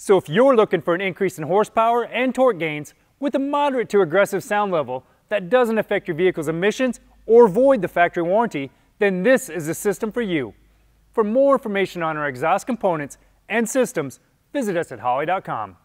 So if you're looking for an increase in horsepower and torque gains with a moderate to aggressive sound level that doesn't affect your vehicle's emissions or void the factory warranty, then this is the system for you. For more information on our exhaust components and systems, visit us at holley.com.